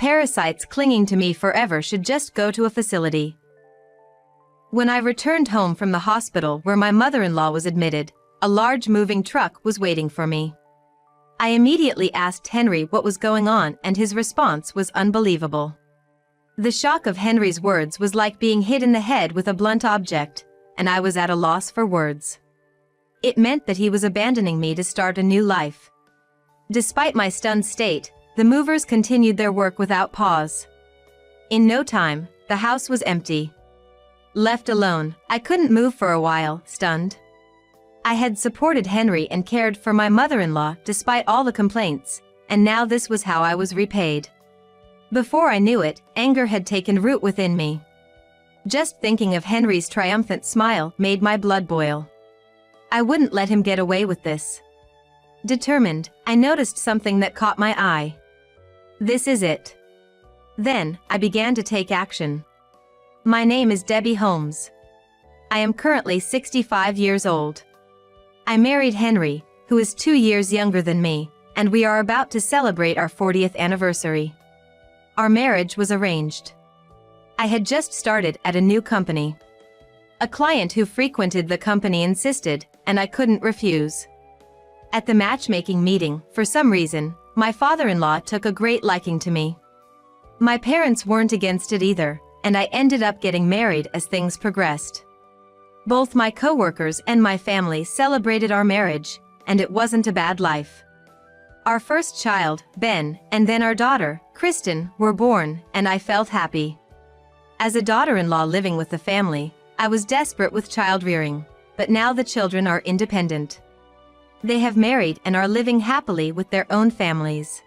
Parasites clinging to me forever should just go to a facility. When I returned home from the hospital where my mother-in-law was admitted, a large moving truck was waiting for me. I immediately asked Henry what was going on, and his response was unbelievable. The shock of Henry's words was like being hit in the head with a blunt object, and I was at a loss for words. It meant that he was abandoning me to start a new life. Despite my stunned state, the movers continued their work without pause. In no time, the house was empty. Left alone, I couldn't move for a while, stunned. I had supported Henry and cared for my mother-in-law despite all the complaints, and now this was how I was repaid. Before I knew it, anger had taken root within me. Just thinking of Henry's triumphant smile made my blood boil. I wouldn't let him get away with this. Determined, I noticed something that caught my eye. This is it. Then, I began to take action. My name is Debbie Holmes. I am currently 65 years old. I married Henry, who is 2 years younger than me, and we are about to celebrate our 40th anniversary. Our marriage was arranged. I had just started at a new company. A client who frequented the company insisted, and I couldn't refuse. At the matchmaking meeting, for some reason, my father-in-law took a great liking to me. My parents weren't against it either, and I ended up getting married as things progressed. Both my coworkers and my family celebrated our marriage, and it wasn't a bad life. Our first child, Ben, and then our daughter, Kristen, were born, and I felt happy. As a daughter-in-law living with the family, I was desperate with child-rearing, but now the children are independent. They have married and are living happily with their own families.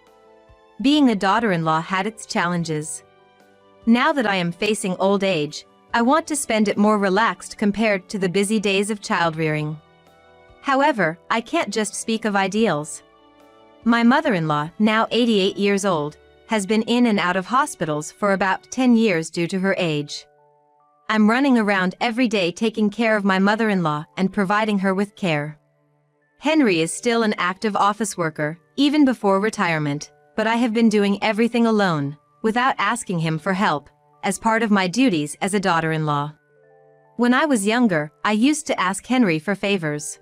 Being a daughter-in-law had its challenges. Now that I am facing old age, I want to spend it more relaxed compared to the busy days of child-rearing. However, I can't just speak of ideals. My mother-in-law, now 88 years old, has been in and out of hospitals for about 10 years due to her age. I'm running around every day taking care of my mother-in-law and providing her with care. Henry is still an active office worker, even before retirement, but I have been doing everything alone, without asking him for help, as part of my duties as a daughter-in-law. When I was younger, I used to ask Henry for favors.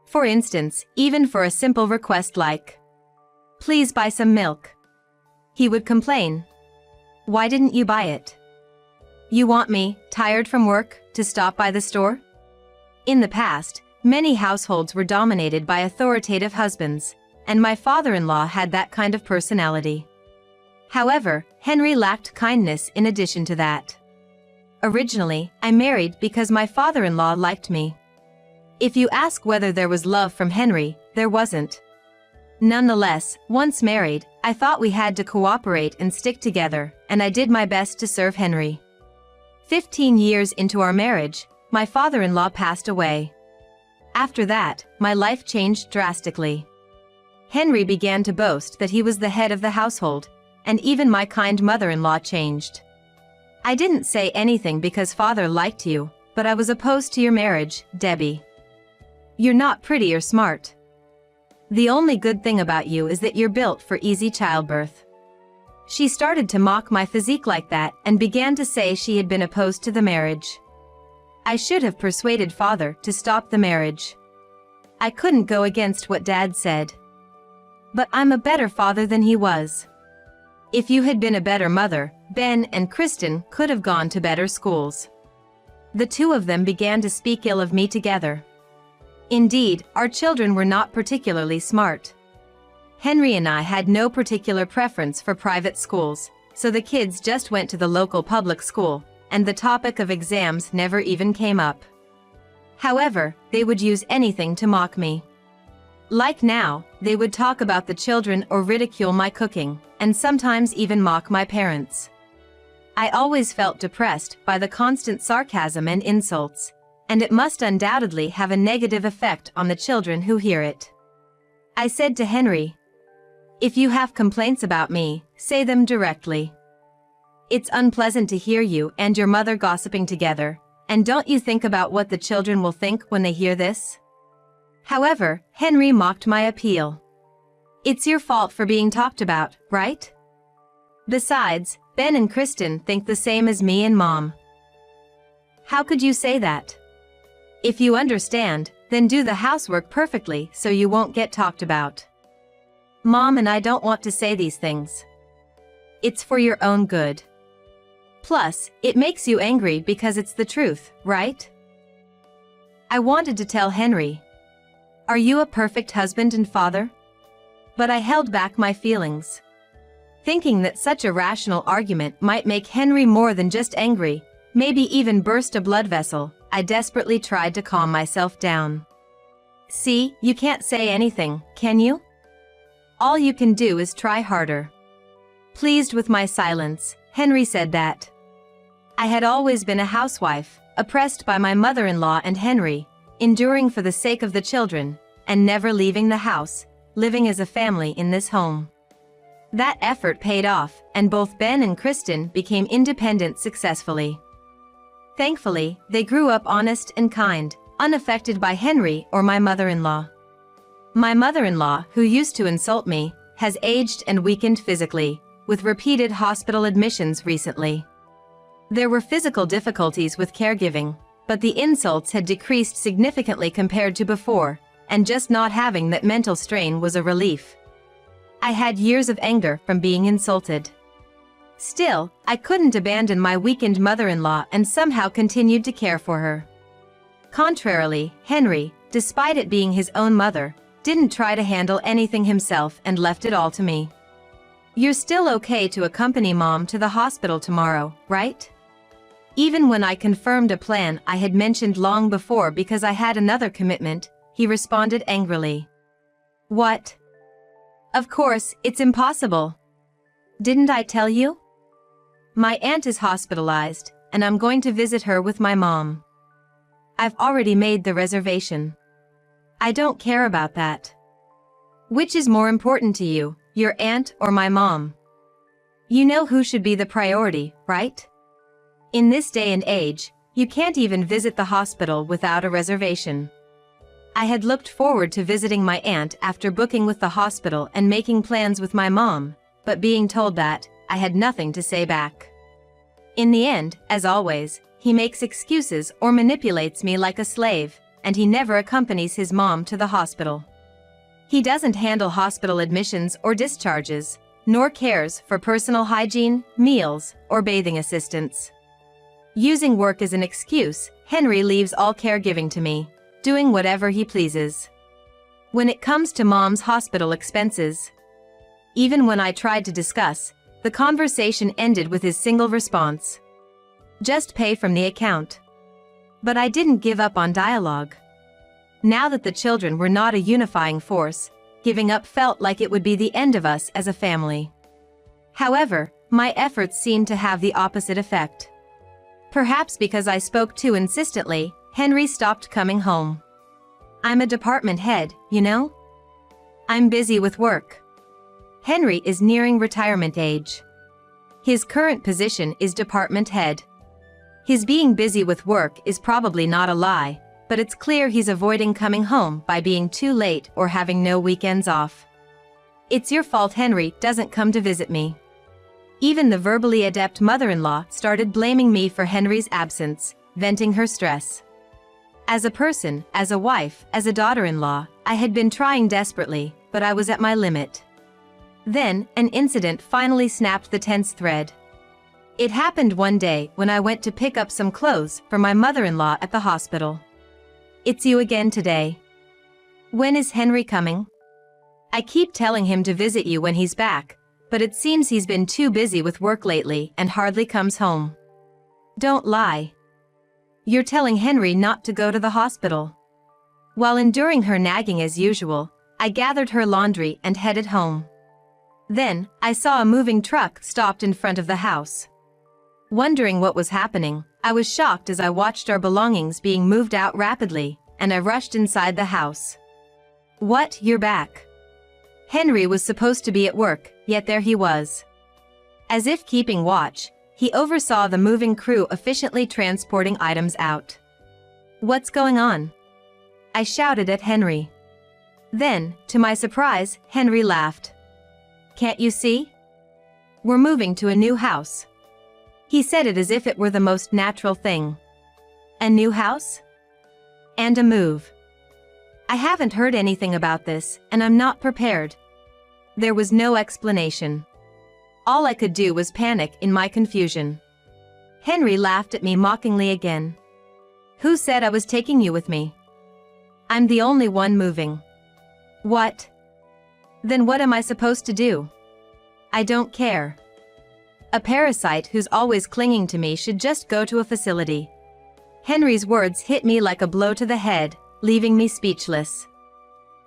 For instance, even for a simple request like, "Please buy some milk." He would complain, "Why didn't you buy it? You want me, tired from work, to stop by the store?" In the past, many households were dominated by authoritative husbands, and my father-in-law had that kind of personality. However, Henry lacked kindness in addition to that. Originally, I married because my father-in-law liked me. If you ask whether there was love from Henry, there wasn't. Nonetheless, once married, I thought we had to cooperate and stick together, and I did my best to serve Henry. 15 years into our marriage, my father-in-law passed away. After that, my life changed drastically. Henry began to boast that he was the head of the household, and even my kind mother-in-law changed. "I didn't say anything because father liked you, but I was opposed to your marriage, Debbie. You're not pretty or smart. The only good thing about you is that you're built for easy childbirth." She started to mock my physique like that and began to say she had been opposed to the marriage. I should have persuaded father to stop the marriage. I couldn't go against what Dad said. But I'm a better father than he was. If you had been a better mother, Ben and Kristen could have gone to better schools. The two of them began to speak ill of me together. Indeed, our children were not particularly smart. Henry and I had no particular preference for private schools, so the kids just went to the local public school, and the topic of exams never even came up. However, they would use anything to mock me. Like now, they would talk about the children or ridicule my cooking, and sometimes even mock my parents. I always felt depressed by the constant sarcasm and insults, and it must undoubtedly have a negative effect on the children who hear it. I said to Henry, "If you have complaints about me, say them directly. It's unpleasant to hear you and your mother gossiping together, and don't you think about what the children will think when they hear this?" However, Henry mocked my appeal. "It's your fault for being talked about, right? Besides, Ben and Kristen think the same as me and Mom. How could you say that? If you understand, then do the housework perfectly so you won't get talked about. Mom and I don't want to say these things. It's for your own good. Plus, it makes you angry because it's the truth, right? I wanted to tell Henry. Are you a perfect husband and father? But I held back my feelings. Thinking that such a rational argument might make Henry more than just angry, maybe even burst a blood vessel, I desperately tried to calm myself down. See, you can't say anything, can you? All you can do is try harder. Pleased with my silence, Henry said that. I had always been a housewife, oppressed by my mother-in-law and Henry, enduring for the sake of the children, and never leaving the house, living as a family in this home. That effort paid off, and both Ben and Kristen became independent successfully. Thankfully, they grew up honest and kind, unaffected by Henry or my mother-in-law. My mother-in-law, who used to insult me, has aged and weakened physically, with repeated hospital admissions recently. There were physical difficulties with caregiving, but the insults had decreased significantly compared to before, and just not having that mental strain was a relief. I had years of anger from being insulted. Still, I couldn't abandon my weakened mother-in-law and somehow continued to care for her. Contrarily, Henry, despite it being his own mother, didn't try to handle anything himself and left it all to me. You're still okay to accompany Mom to the hospital tomorrow, right? Even when I confirmed a plan I had mentioned long before because I had another commitment, he responded angrily. What? Of course, it's impossible. Didn't I tell you? My aunt is hospitalized, and I'm going to visit her with my mom. I've already made the reservation. I don't care about that. Which is more important to you, your aunt or my mom? You know who should be the priority, right? In this day and age, you can't even visit the hospital without a reservation. I had looked forward to visiting my aunt after booking with the hospital and making plans with my mom, but being told that, I had nothing to say back. In the end, as always, he makes excuses or manipulates me like a slave, and he never accompanies his mom to the hospital. He doesn't handle hospital admissions or discharges, nor cares for personal hygiene, meals, or bathing assistance. Using work as an excuse, Henry leaves all caregiving to me, doing whatever he pleases. When it comes to Mom's hospital expenses, even when I tried to discuss, the conversation ended with his single response. Just pay from the account. But I didn't give up on dialogue. Now that the children were not a unifying force, giving up felt like it would be the end of us as a family. However, my efforts seemed to have the opposite effect. Perhaps because I spoke too insistently, Henry stopped coming home. I'm a department head, you know? I'm busy with work. Henry is nearing retirement age. His current position is department head. His being busy with work is probably not a lie, but it's clear he's avoiding coming home by being too late or having no weekends off. It's your fault Henry doesn't come to visit me. Even the verbally adept mother-in-law started blaming me for Henry's absence, venting her stress. As a person, as a wife, as a daughter-in-law, I had been trying desperately, but I was at my limit. Then, an incident finally snapped the tense thread. It happened one day when I went to pick up some clothes for my mother-in-law at the hospital. It's you again today. When is Henry coming? I keep telling him to visit you when he's back, but it seems he's been too busy with work lately and hardly comes home. Don't lie. You're telling Henry not to go to the hospital. While enduring her nagging as usual, I gathered her laundry and headed home. Then, I saw a moving truck stopped in front of the house. Wondering what was happening, I was shocked as I watched our belongings being moved out rapidly, and I rushed inside the house. What, you're back? Henry was supposed to be at work, yet there he was. As if keeping watch, he oversaw the moving crew efficiently transporting items out. What's going on? I shouted at Henry. Then, to my surprise, Henry laughed. Can't you see? We're moving to a new house." He said it as if it were the most natural thing. A new house? And a move. I haven't heard anything about this, and I'm not prepared. There was no explanation. All I could do was panic in my confusion. Henry laughed at me mockingly again. "Who said I was taking you with me? I'm the only one moving." "What? Then what am I supposed to do?" "I don't care. A parasite who's always clinging to me should just go to a facility." Henry's words hit me like a blow to the head, leaving me speechless.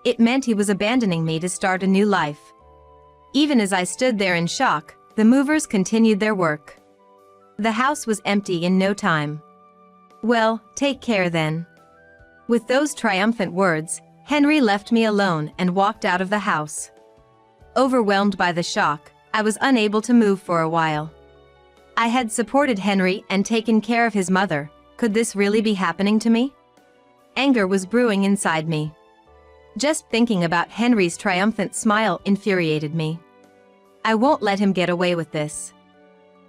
It meant he was abandoning me to start a new life. Even as I stood there in shock, the movers continued their work. The house was empty in no time. "Well, take care then." With those triumphant words, Henry left me alone and walked out of the house. Overwhelmed by the shock, I was unable to move for a while. I had supported Henry and taken care of his mother. Could this really be happening to me? Anger was brewing inside me. Just thinking about Henry's triumphant smile infuriated me. I won't let him get away with this.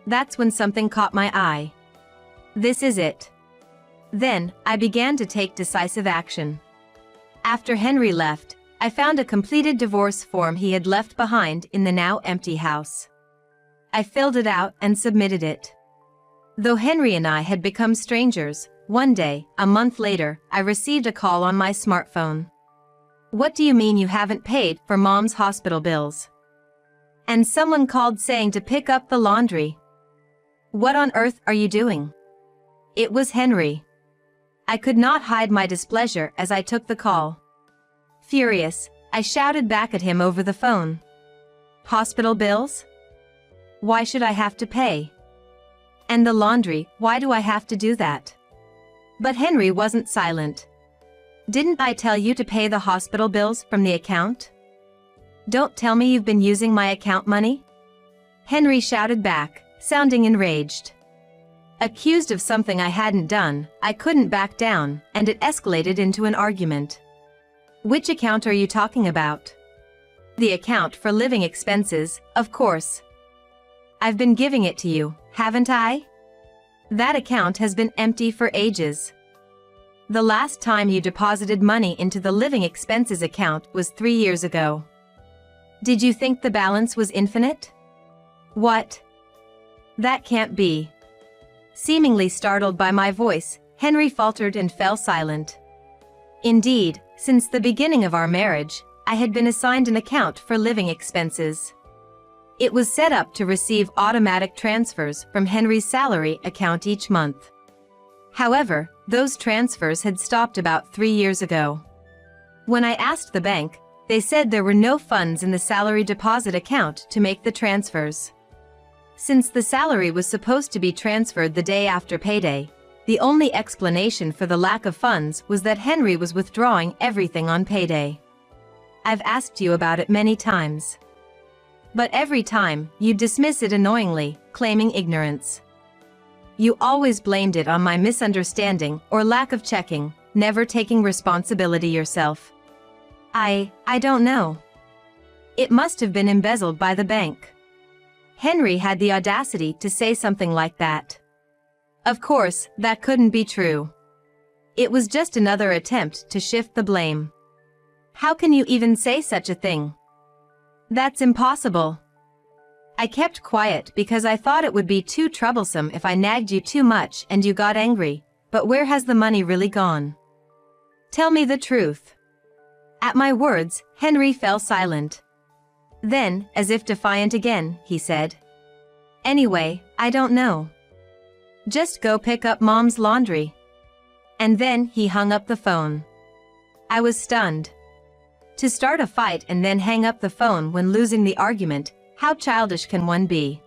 That's when something caught my eye. This is it. Then, I began to take decisive action. After Henry left, I found a completed divorce form he had left behind in the now empty house. I filled it out and submitted it. Though Henry and I had become strangers, one day, a month later, I received a call on my smartphone. "What do you mean you haven't paid for Mom's hospital bills?" And someone called saying to pick up the laundry. What on earth are you doing? It was Henry. I could not hide my displeasure as I took the call. Furious, I shouted back at him over the phone. "Hospital bills? Why should I have to pay? And the laundry, why do I have to do that?" But Henry wasn't silent. "Didn't I tell you to pay the hospital bills from the account? Don't tell me you've been using my account money?" Henry shouted back, sounding enraged. Accused of something I hadn't done, I couldn't back down, and it escalated into an argument. "Which account are you talking about?" "The account for living expenses, of course. I've been giving it to you, haven't I? That account has been empty for ages. The last time you deposited money into the living expenses account was 3 years ago. Did you think the balance was infinite?" "What? That can't be." Seemingly startled by my voice, Henry faltered and fell silent. Indeed, since the beginning of our marriage, I had been assigned an account for living expenses. It was set up to receive automatic transfers from Henry's salary account each month. However, those transfers had stopped about 3 years ago. When I asked the bank, they said there were no funds in the salary deposit account to make the transfers. Since the salary was supposed to be transferred the day after payday, the only explanation for the lack of funds was that Henry was withdrawing everything on payday. I've asked you about it many times. But every time, you dismiss it annoyingly, claiming ignorance. You always blamed it on my misunderstanding or lack of checking, never taking responsibility yourself. I don't know. It must have been embezzled by the bank." Henry had the audacity to say something like that. Of course, that couldn't be true. It was just another attempt to shift the blame. How can you even say such a thing? That's impossible. I kept quiet because I thought it would be too troublesome if I nagged you too much and you got angry, but where has the money really gone? Tell me the truth. At my words, Henry fell silent. Then, as if defiant again, he said, "Anyway, I don't know. Just go pick up Mom's laundry." And then he hung up the phone. I was stunned. To start a fight and then hang up the phone when losing the argument, how childish can one be?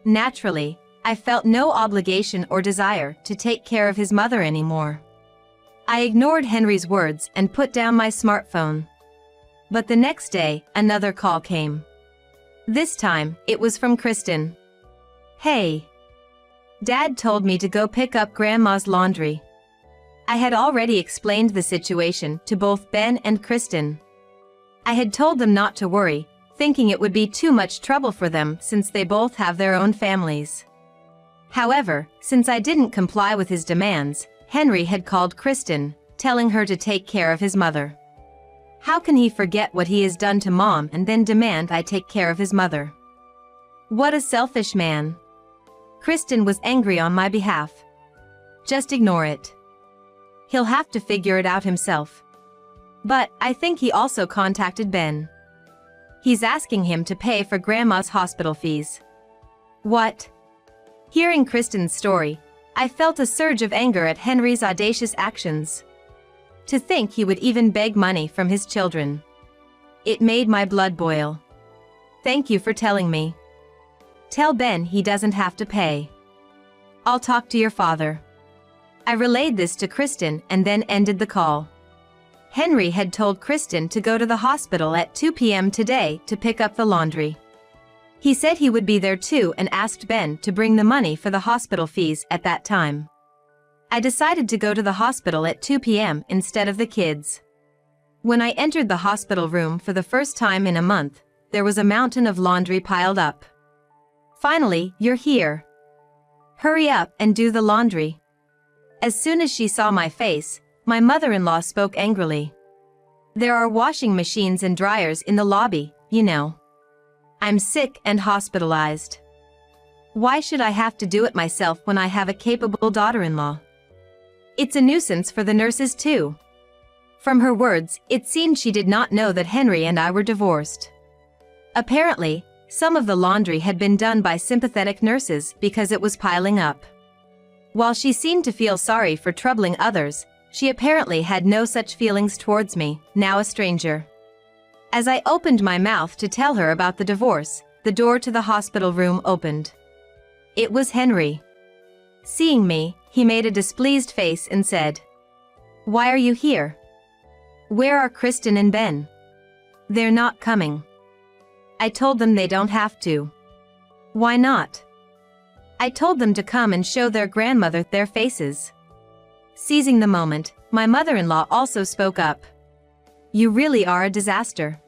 Naturally, I felt no obligation or desire to take care of his mother anymore. I ignored Henry's words and put down my smartphone. But the next day, another call came. This time, it was from Kristen. "Hey. Dad told me to go pick up Grandma's laundry." I had already explained the situation to both Ben and Kristen. I had told them not to worry, thinking it would be too much trouble for them since they both have their own families. However, since I didn't comply with his demands, Henry had called Kristen, telling her to take care of his mother. How can he forget what he has done to Mom and then demand I take care of his mother? What a selfish man. Kristen was angry on my behalf. Just ignore it. He'll have to figure it out himself. But I think he also contacted Ben. He's asking him to pay for Grandma's hospital fees. What? Hearing Kristen's story, I felt a surge of anger at Henry's audacious actions. To think he would even beg money from his children. It made my blood boil. Thank you for telling me. Tell Ben he doesn't have to pay. I'll talk to your father. I relayed this to Kristen and then ended the call. Henry had told Kristen to go to the hospital at 2 p.m. today to pick up the laundry. He said he would be there too and asked Ben to bring the money for the hospital fees at that time. I decided to go to the hospital at 2 p.m. instead of the kids. When I entered the hospital room for the first time in a month, there was a mountain of laundry piled up. Finally, you're here. Hurry up and do the laundry. As soon as she saw my face, my mother-in-law spoke angrily. There are washing machines and dryers in the lobby, you know. I'm sick and hospitalized. Why should I have to do it myself when I have a capable daughter-in-law? It's a nuisance for the nurses too. From her words, it seemed she did not know that Henry and I were divorced. Apparently, some of the laundry had been done by sympathetic nurses because it was piling up. While she seemed to feel sorry for troubling others, she apparently had no such feelings towards me, now a stranger. As I opened my mouth to tell her about the divorce, the door to the hospital room opened. It was Henry. Seeing me, he made a displeased face and said, "Why are you here? Where are Kristen and Ben? They're not coming." I told them they don't have to. Why not? I told them to come and show their grandmother their faces. Seizing the moment, my mother-in-law also spoke up. You really are a disaster.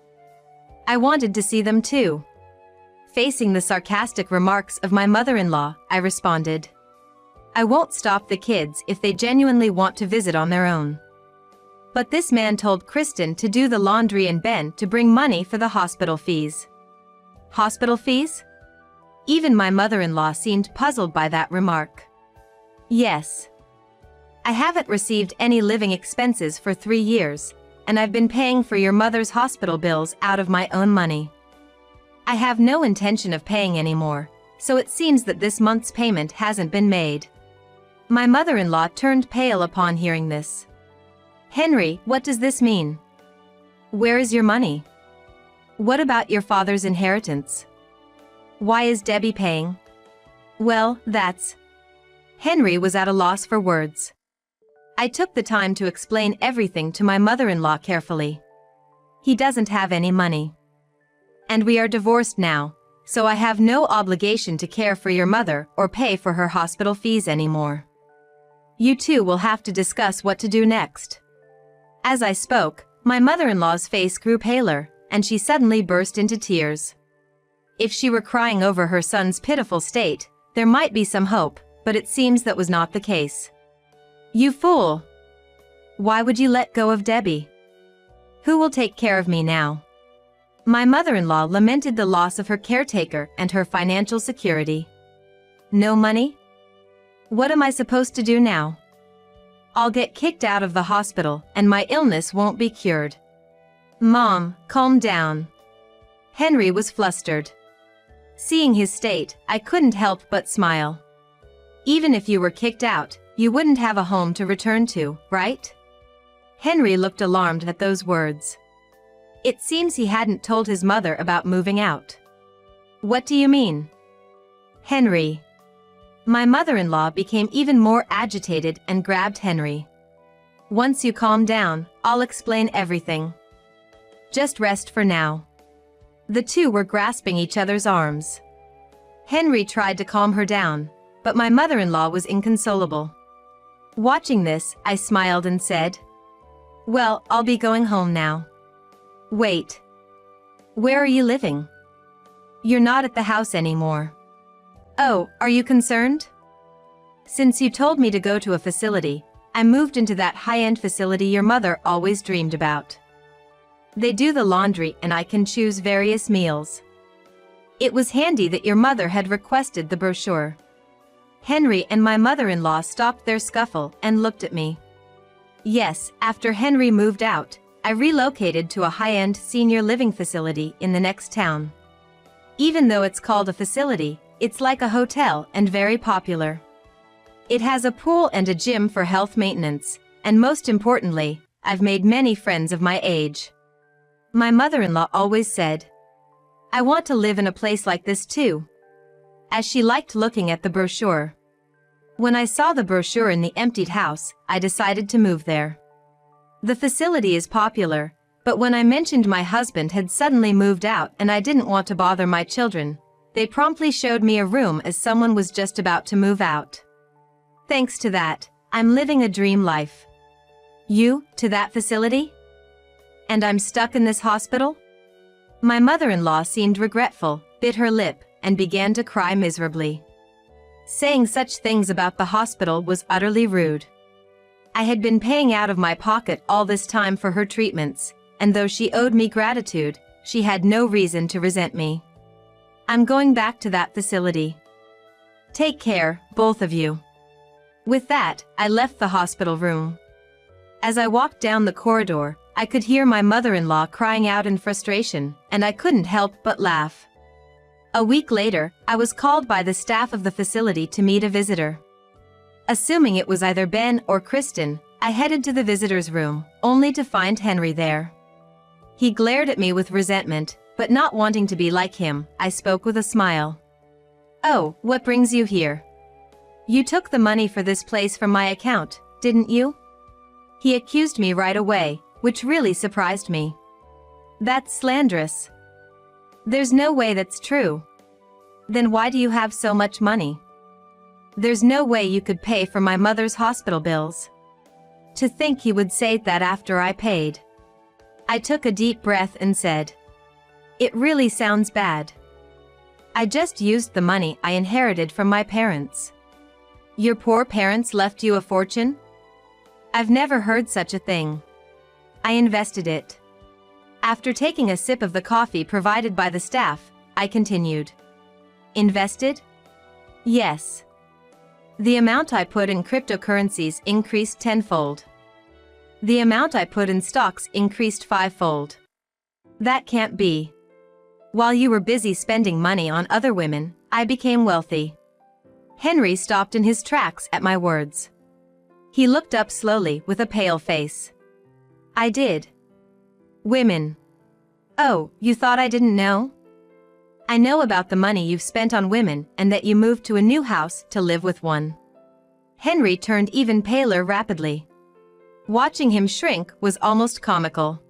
I wanted to see them too. Facing the sarcastic remarks of my mother-in-law, I responded, I won't stop the kids if they genuinely want to visit on their own. But this man told Kristen to do the laundry and Ben to bring money for the hospital fees. Hospital fees? Even my mother-in-law seemed puzzled by that remark. Yes. I haven't received any living expenses for 3 years, and I've been paying for your mother's hospital bills out of my own money. I have no intention of paying anymore, so it seems that this month's payment hasn't been made. My mother-in-law turned pale upon hearing this. Henry, what does this mean? Where is your money? What about your father's inheritance? Why is Debbie paying? Well, that's... Henry was at a loss for words. I took the time to explain everything to my mother-in-law carefully. He doesn't have any money. And we are divorced now, so I have no obligation to care for your mother or pay for her hospital fees anymore. You two will have to discuss what to do next. As I spoke, my mother-in-law's face grew paler, and she suddenly burst into tears. If she were crying over her son's pitiful state, there might be some hope, but it seems that was not the case. You fool! Why would you let go of Debbie? Who will take care of me now? My mother-in-law lamented the loss of her caretaker and her financial security. No money? What am I supposed to do now? I'll get kicked out of the hospital and my illness won't be cured. Mom, calm down. Henry was flustered. Seeing his state, I couldn't help but smile. Even if you were kicked out, you wouldn't have a home to return to, right? Henry looked alarmed at those words. It seems he hadn't told his mother about moving out. What do you mean? Henry. My mother-in-law became even more agitated and grabbed Henry. Once you calm down, I'll explain everything. Just rest for now. The two were grasping each other's arms. Henry tried to calm her down, but my mother-in-law was inconsolable. Watching this, I smiled and said, Well, I'll be going home now. Wait. Where are you living? You're not at the house anymore. Oh, are you concerned? Since you told me to go to a facility, I moved into that high-end facility your mother always dreamed about. They do the laundry and I can choose various meals. It was handy that your mother had requested the brochure. Henry and my mother-in-law stopped their scuffle and looked at me. Yes, after Henry moved out, I relocated to a high-end senior living facility in the next town. Even though it's called a facility, it's like a hotel and very popular. It has a pool and a gym for health maintenance, and most importantly, I've made many friends of my age. My mother-in-law always said, "I want to live in a place like this too," as she liked looking at the brochure. When I saw the brochure in the emptied house, I decided to move there. The facility is popular, but when I mentioned my husband had suddenly moved out and I didn't want to bother my children, they promptly showed me a room as someone was just about to move out. Thanks to that, I'm living a dream life. You, to that facility? And I'm stuck in this hospital? My mother-in-law seemed regretful, bit her lip, and began to cry miserably. Saying such things about the hospital was utterly rude. I had been paying out of my pocket all this time for her treatments, and though she owed me gratitude, she had no reason to resent me. I'm going back to that facility. Take care, both of you. With that, I left the hospital room. As I walked down the corridor, I could hear my mother-in-law crying out in frustration, and I couldn't help but laugh. A week later, I was called by the staff of the facility to meet a visitor. Assuming it was either Ben or Kristen, I headed to the visitor's room, only to find Henry there. He glared at me with resentment, but not wanting to be like him, I spoke with a smile. "Oh, what brings you here? You took the money for this place from my account, didn't you?" He accused me right away, which really surprised me. "That's slanderous. There's no way that's true. Then why do you have so much money? There's no way you could pay for my mother's hospital bills." To think he would say that after I paid. I took a deep breath and said, "It really sounds bad. I just used the money I inherited from my parents." "Your poor parents left you a fortune?" "I've never heard such a thing. I invested it." After taking a sip of the coffee provided by the staff, I continued. "Invested?" "Yes. The amount I put in cryptocurrencies increased tenfold. The amount I put in stocks increased fivefold. That can't be. While you were busy spending money on other women, I became wealthy." Henry stopped in his tracks at my words. He looked up slowly with a pale face. "I did. Women. Oh, you thought I didn't know? I know about the money you've spent on women and that you moved to a new house to live with one." Henry turned even paler rapidly. Watching him shrink was almost comical.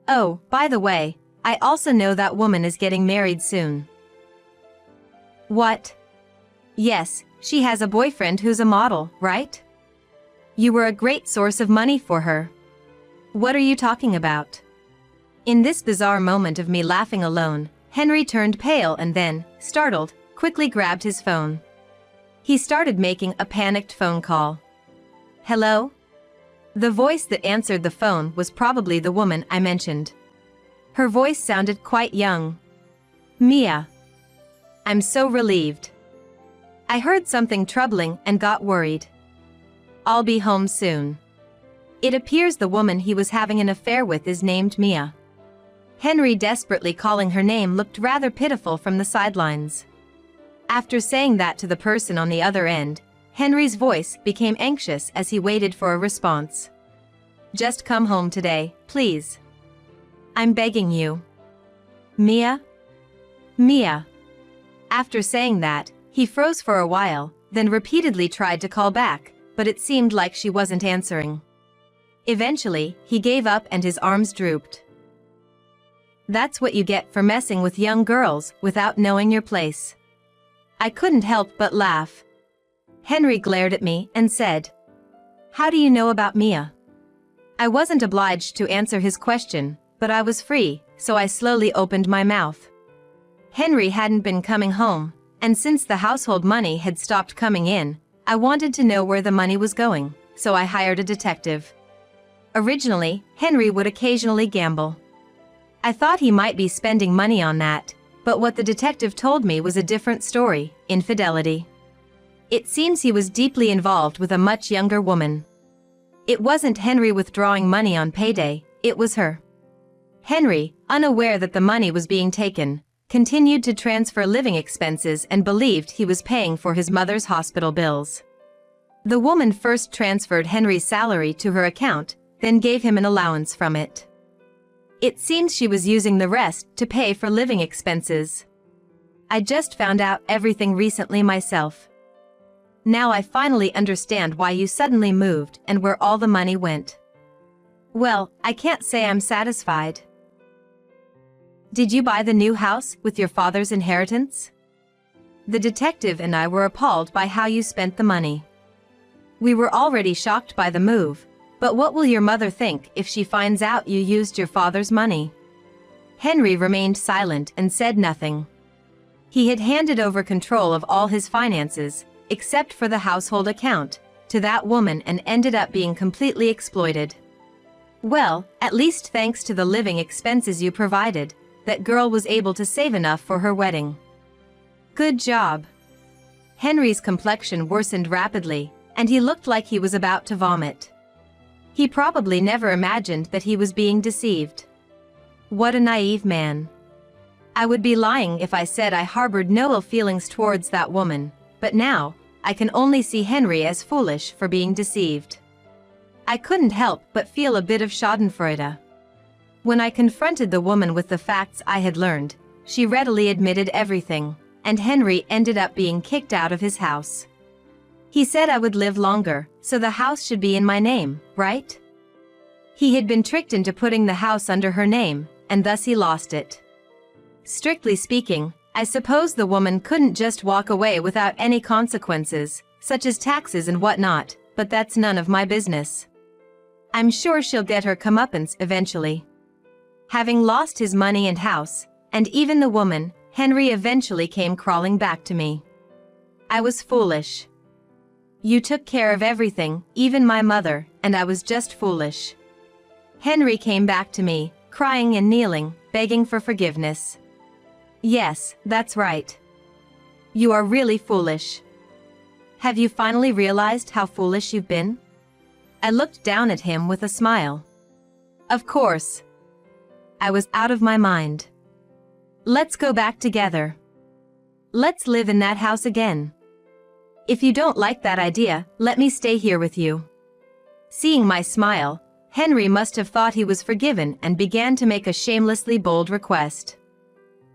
"Oh, by the way, I also know that woman is getting married soon." "What?" "Yes, she has a boyfriend who's a model, right? You were a great source of money for her." "What are you talking about?" In this bizarre moment of me laughing alone, Henry turned pale and then, startled, quickly grabbed his phone. He started making a panicked phone call. "Hello?" The voice that answered the phone was probably the woman I mentioned. Her voice sounded quite young. "Mia. I'm so relieved. I heard something troubling and got worried. I'll be home soon." It appears the woman he was having an affair with is named Mia. Henry desperately calling her name looked rather pitiful from the sidelines. After saying that to the person on the other end, Henry's voice became anxious as he waited for a response. "Just come home today, please. I'm begging you. Mia? Mia." After saying that, he froze for a while, then repeatedly tried to call back, but it seemed like she wasn't answering. Eventually, he gave up and his arms drooped. That's what you get for messing with young girls without knowing your place. I couldn't help but laugh. Henry glared at me and said, "How do you know about Mia?" I wasn't obliged to answer his question, but I was free, so I slowly opened my mouth. Henry hadn't been coming home, and since the household money had stopped coming in, I wanted to know where the money was going, so I hired a detective. Originally, Henry would occasionally gamble. I thought he might be spending money on that, but what the detective told me was a different story: infidelity. It seems he was deeply involved with a much younger woman. It wasn't Henry withdrawing money on payday, it was her. Henry, unaware that the money was being taken, continued to transfer living expenses and believed he was paying for his mother's hospital bills. The woman first transferred Henry's salary to her account, then gave him an allowance from it. It seems she was using the rest to pay for living expenses. I just found out everything recently myself. Now I finally understand why you suddenly moved and where all the money went. Well, I can't say I'm satisfied. Did you buy the new house with your father's inheritance? The detective and I were appalled by how you spent the money. We were already shocked by the move, but what will your mother think if she finds out you used your father's money? Henry remained silent and said nothing. He had handed over control of all his finances, except for the household account, to that woman and ended up being completely exploited. Well, at least thanks to the living expenses you provided, that girl was able to save enough for her wedding. Good job. Henry's complexion worsened rapidly, and he looked like he was about to vomit. He probably never imagined that he was being deceived. What a naive man. I would be lying if I said I harbored no ill feelings towards that woman, but now, I can only see Henry as foolish for being deceived. I couldn't help but feel a bit of schadenfreude. When I confronted the woman with the facts I had learned, she readily admitted everything, and Henry ended up being kicked out of his house. He said I would live longer, so the house should be in my name, right? He had been tricked into putting the house under her name, and thus he lost it. Strictly speaking, I suppose the woman couldn't just walk away without any consequences, such as taxes and whatnot, but that's none of my business. I'm sure she'll get her comeuppance eventually. Having lost his money and house, and even the woman, Henry eventually came crawling back to me. I was foolish. You took care of everything, even my mother, and I was just foolish. Henry came back to me, crying and kneeling, begging for forgiveness. Yes, that's right. You are really foolish. Have you finally realized how foolish you've been? I looked down at him with a smile. Of course. I was out of my mind. Let's go back together. Let's live in that house again. If you don't like that idea, let me stay here with you. Seeing my smile, Henry must have thought he was forgiven and began to make a shamelessly bold request.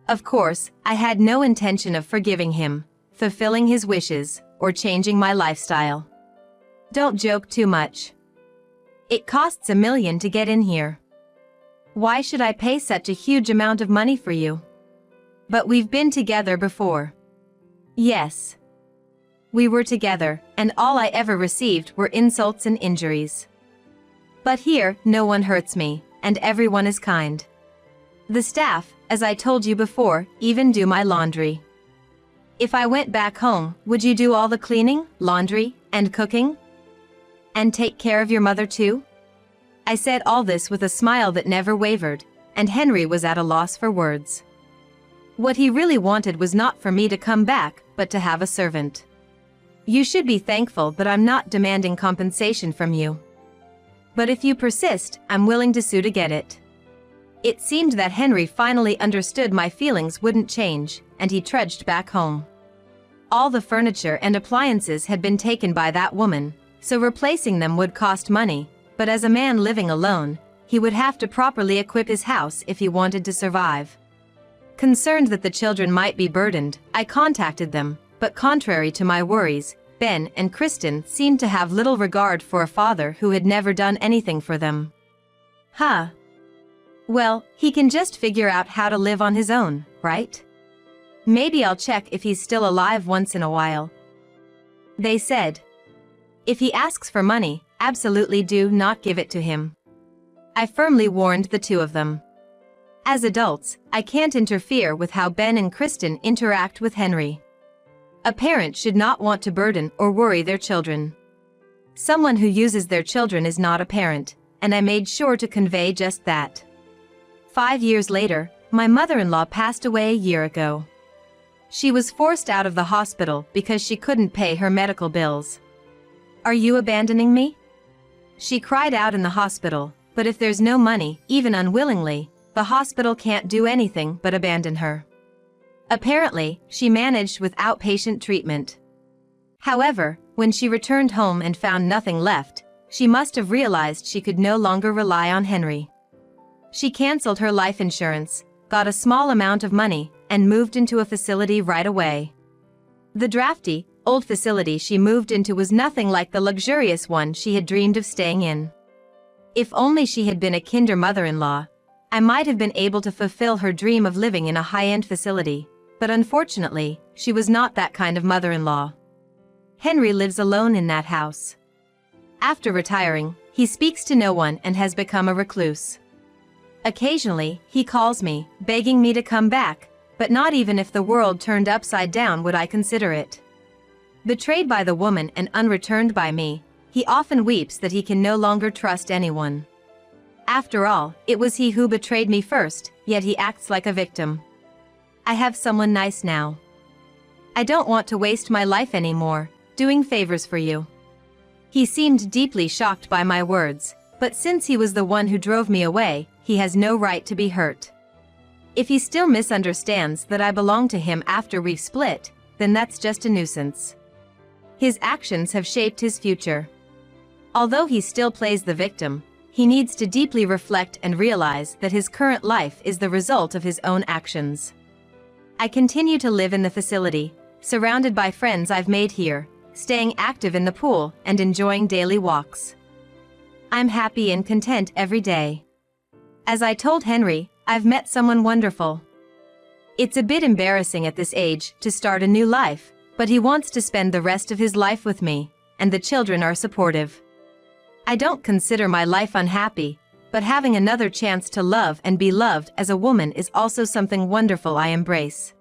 Of course, I had no intention of forgiving him, fulfilling his wishes, or changing my lifestyle. Don't joke too much. It costs $1 million to get in here. Why should I pay such a huge amount of money for you? But we've been together before. Yes. We were together, and all I ever received were insults and injuries. But here, no one hurts me, and everyone is kind. The staff, as I told you before, even do my laundry. If I went back home, would you do all the cleaning, laundry, and cooking? And take care of your mother too? I said all this with a smile that never wavered, and Henry was at a loss for words. What he really wanted was not for me to come back, but to have a servant. You should be thankful that I'm not demanding compensation from you. But if you persist, I'm willing to sue to get it. It seemed that Henry finally understood my feelings wouldn't change, and he trudged back home. All the furniture and appliances had been taken by that woman, so replacing them would cost money, but as a man living alone, he would have to properly equip his house if he wanted to survive. Concerned that the children might be burdened, I contacted them, but contrary to my worries, Ben and Kristen seemed to have little regard for a father who had never done anything for them. Huh. Well, he can just figure out how to live on his own, right? Maybe I'll check if he's still alive once in a while. They said. If he asks for money, absolutely do not give it to him. I firmly warned the two of them. As adults, I can't interfere with how Ben and Kristen interact with Henry. A parent should not want to burden or worry their children. Someone who uses their children is not a parent, and I made sure to convey just that. 5 years later, my mother-in-law passed away a year ago. She was forced out of the hospital because she couldn't pay her medical bills. "Are you abandoning me?" She cried out in the hospital, but if there's no money, even unwillingly, the hospital can't do anything but abandon her. Apparently, she managed with outpatient treatment. However, when she returned home and found nothing left, she must have realized she could no longer rely on Henry. She canceled her life insurance, got a small amount of money, and moved into a facility right away. The drafty, old facility she moved into was nothing like the luxurious one she had dreamed of staying in. If only she had been a kinder mother-in-law, I might have been able to fulfill her dream of living in a high-end facility, but unfortunately, she was not that kind of mother-in-law. Henry lives alone in that house. After retiring, he speaks to no one and has become a recluse. Occasionally, he calls me, begging me to come back, but not even if the world turned upside down would I consider it. Betrayed by the woman and unreturned by me, he often weeps that he can no longer trust anyone. After all, it was he who betrayed me first, yet he acts like a victim. I have someone nice now. I don't want to waste my life anymore, doing favors for you. He seemed deeply shocked by my words, but since he was the one who drove me away, he has no right to be hurt. If he still misunderstands that I belong to him after we've split, then that's just a nuisance. His actions have shaped his future. Although he still plays the victim, he needs to deeply reflect and realize that his current life is the result of his own actions. I continue to live in the facility, surrounded by friends I've made here, staying active in the pool and enjoying daily walks. I'm happy and content every day. As I told Henry, I've met someone wonderful. It's a bit embarrassing at this age to start a new life, but he wants to spend the rest of his life with me, and the children are supportive. I don't consider my life unhappy, but having another chance to love and be loved as a woman is also something wonderful I embrace.